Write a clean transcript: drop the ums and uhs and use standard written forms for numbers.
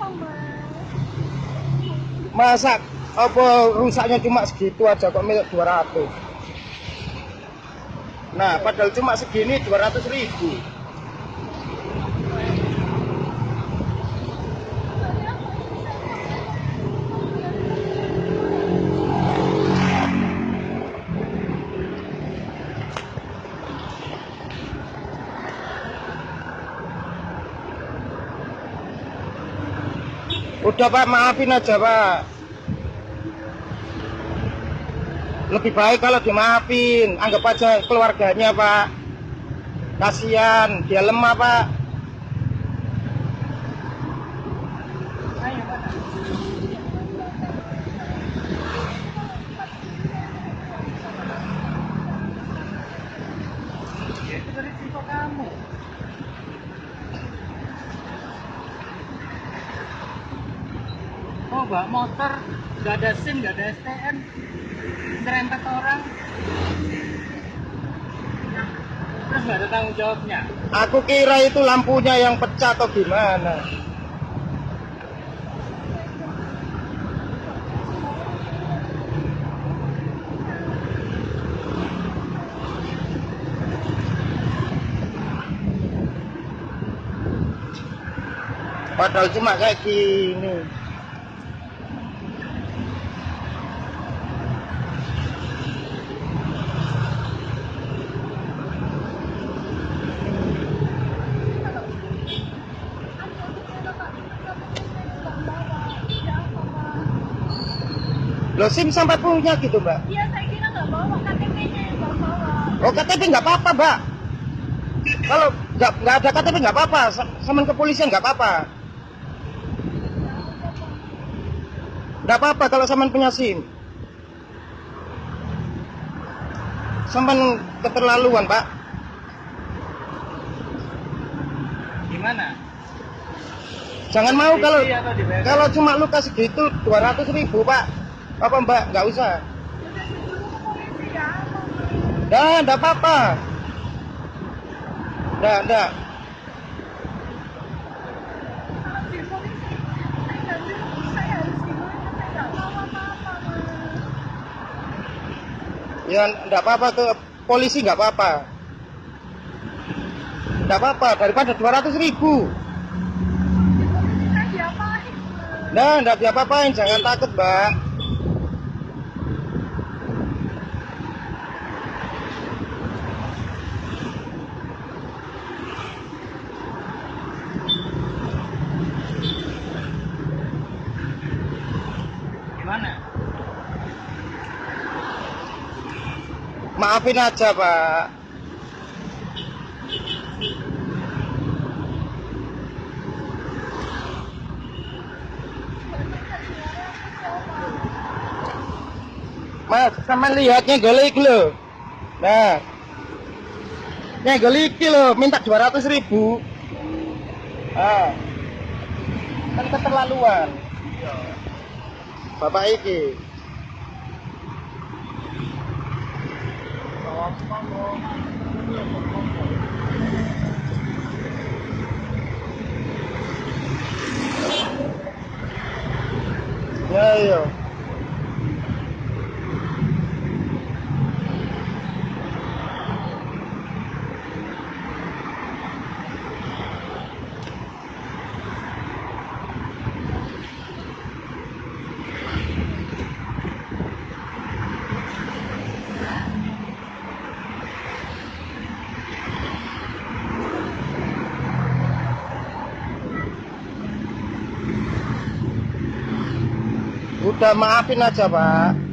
apa, Mas? Masa apa rusaknya cuma segitu aja kok milik 200. Nah, padahal cuma segini 200.000. Udah Pak, maafin aja Pak. Lebih baik kalau dimaafin. Anggap aja keluarganya Pak. Kasihan, dia lemah Pak. Itu dari info kamu. Oh, bawa motor, nggak ada SIM, nggak ada STM, serempet orang, terus nggak ada tanggung jawabnya. Aku kira itu lampunya yang pecah atau gimana. Padahal cuma kayak gini. Loh, SIM sampai punya gitu Mbak? Iya, saya kira nggak bawa, KTP-nya yang nggak bawa. Oh, KTP nggak apa-apa Mbak. Kalau nggak ada KTP nggak apa-apa, sama kepolisian nggak apa-apa. Nggak apa-apa kalau sama punya SIM. Sampai keterlaluan Pak. Gimana? Jangan mau kalau Polisi atau dibayar? kalau cuma luka segitu 200.000 Pak. Apa Mbak? Nggak usah. Udah disuruh ke polisi ya, apa, Mas? Dah, nggak apa-apa. Dah. Kalau di polisi, saya nggak tahu saya harus gimana, saya nggak tahu apa-apa, Mas. Ya, nggak apa-apa ke polisi nggak apa-apa. Nggak apa-apa daripada 200.000. Di polisi saya diapain, Mas? Nah, nggak diapa-apain, jangan takut Mbak. Gimana? Maafin aja Pak. Mas, sama lihatnya gelik loh. Nah, nyegel iki loh, minta 200.000. Ah, kan keterlaluan. Bapak iki. Ya, iya. Udah maafin aja Pak.